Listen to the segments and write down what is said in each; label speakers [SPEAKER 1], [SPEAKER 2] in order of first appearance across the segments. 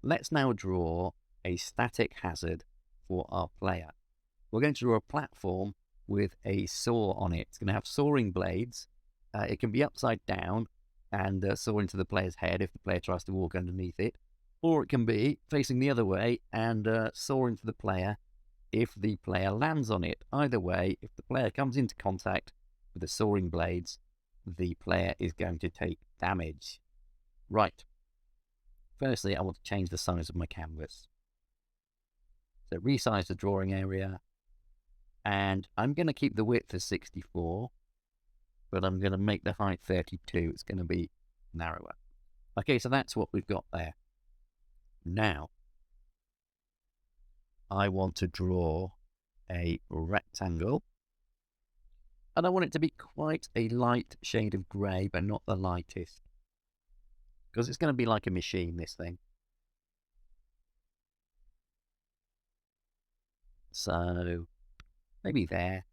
[SPEAKER 1] let's now draw a static hazard for our player. We're going to draw a platform with a saw on it. It's going to have sawing blades. It can be upside down and saw into the player's head if the player tries to walk underneath it. Or it can be facing the other way and saw into the player if the player lands on it. Either way, if the player comes into contact with the sawing blades, the player is going to take damage. Right. Firstly, I want to change the size of my canvas. So resize the drawing area. And I'm going to keep the width as 64, but I'm going to make the height 32. It's going to be narrower. Okay, so that's what we've got there. Now, I want to draw a rectangle. And I want it to be quite a light shade of grey, but not the lightest. Because it's going to be like a machine, this thing. So, maybe there.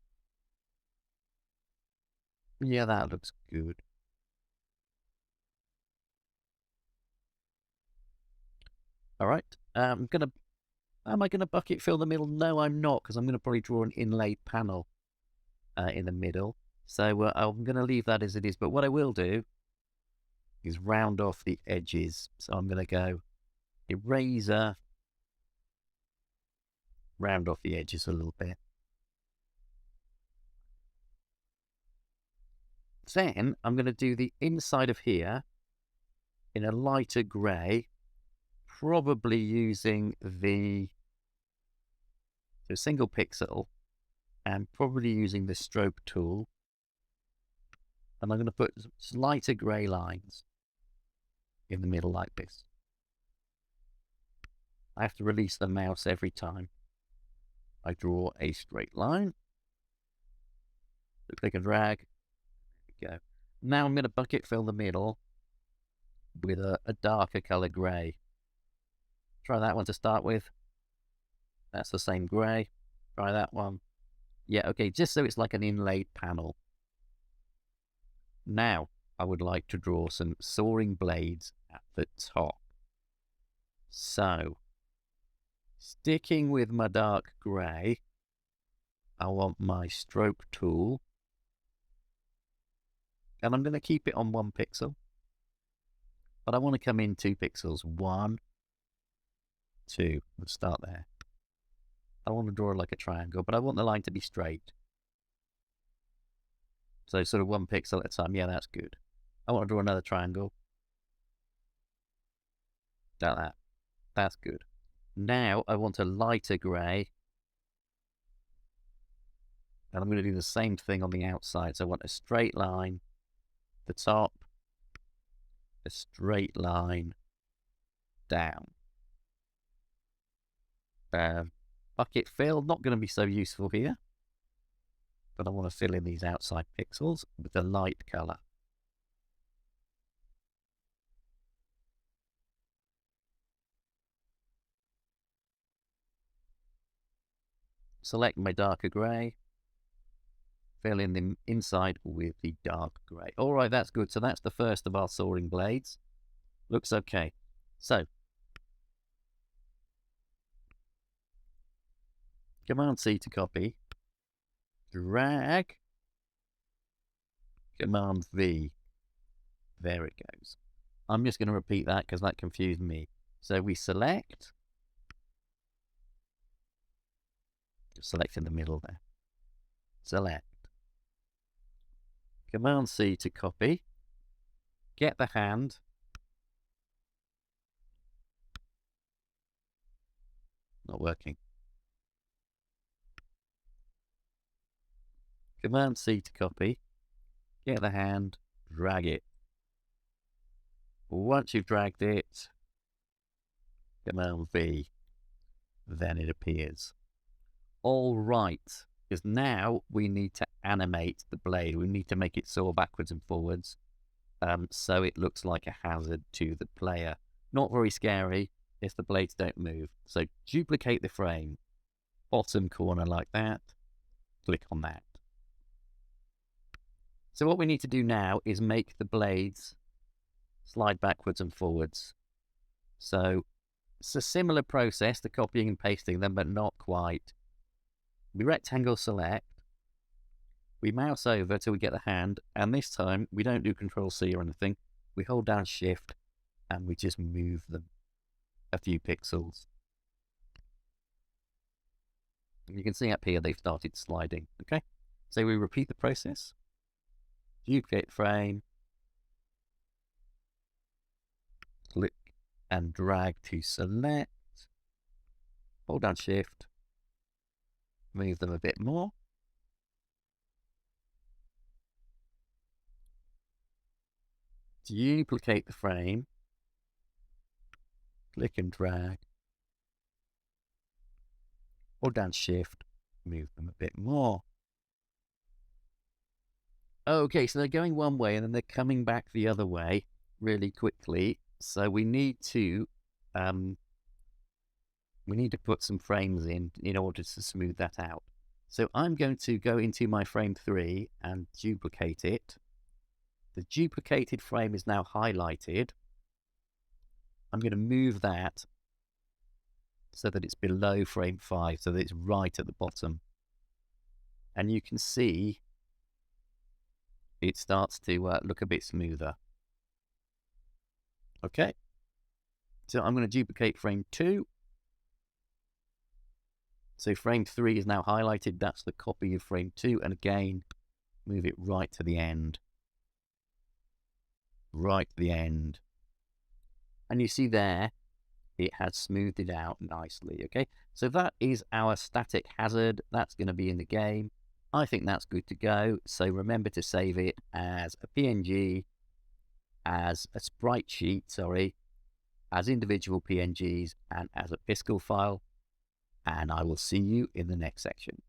[SPEAKER 1] Yeah, that looks good. All right. Am I gonna bucket fill the middle? No, I'm not, because I'm gonna probably draw an inlaid panel in the middle. So I'm gonna leave that as it is. But what I will do is round off the edges. So I'm gonna go eraser, round off the edges a little bit. Then I'm gonna do the inside of here in a lighter grey, probably using the single pixel and probably using the stroke tool. And I'm going to put lighter grey lines in the middle like this. I have to release the mouse every time I draw a straight line. So click and drag. There we go. Now I'm going to bucket fill the middle with a darker colour grey. Try that one to start with. That's the same grey. Try that one. Yeah, okay, just so it's like an inlaid panel. Now, I would like to draw some sawing blades at the top. So, sticking with my dark grey, I want my stroke tool. And I'm going to keep it on 1 pixel. But I want to come in 2 pixels. 1, 2. Let's start there. I want to draw like a triangle, but I want the line to be straight. So sort of 1 pixel at a time. Yeah, that's good. I want to draw another triangle. Like that. That's good. Now I want a lighter grey. And I'm going to do the same thing on the outside. So I want a straight line, the top, a straight line, down. Bucket fill, not going to be so useful here. But I want to fill in these outside pixels with a light colour. Select my darker grey. Fill in the inside with the dark grey. All right, that's good. So that's the first of our sawing blades. Looks okay. So, Command C to copy. Drag. Command V. There it goes. I'm just going to repeat that because that confused me. So we select. Just select in the middle there. Select. Command C to copy. Get the hand. Not working. Command C to copy. Get the hand. Drag it. Once you've dragged it, Command V, then it appears. All right, because now we need to animate the blade. We need to make it saw backwards and forwards, so it looks like a hazard to the player. Not very scary if the blades don't move. So duplicate the frame, bottom corner like that. Click on that. So what we need to do now is make the blades slide backwards and forwards. So It's a similar process to copying and pasting them, but not quite. We rectangle select, we mouse over till we get the hand, and this time we don't do Control-C or anything. We hold down Shift and we just move them a few pixels. And you can see up here they've started sliding. Okay, so we repeat the process. Duplicate frame, click and drag to select, hold down Shift, move them a bit more. Duplicate the frame, click and drag, hold down Shift, move them a bit more. Okay, so they're going one way and then they're coming back the other way really quickly. So we need to put some frames in order to smooth that out. So I'm going to go into my frame 3 and duplicate it. The duplicated frame is now highlighted. I'm going to move that so that it's below frame 5, so that it's right at the bottom. And you can see it starts to look a bit smoother. Okay, so I'm going to duplicate frame 2. So frame 3 is now highlighted. That's the copy of frame 2. And again, move it right to the end. Right to the end. And you see there, it has smoothed it out nicely. Okay, so that is our static hazard. That's going to be in the game. I think that's good to go. So remember to save it as a PNG, as a sprite sheet, as individual PNGs, and as a Piskel file. And I will see you in the next section.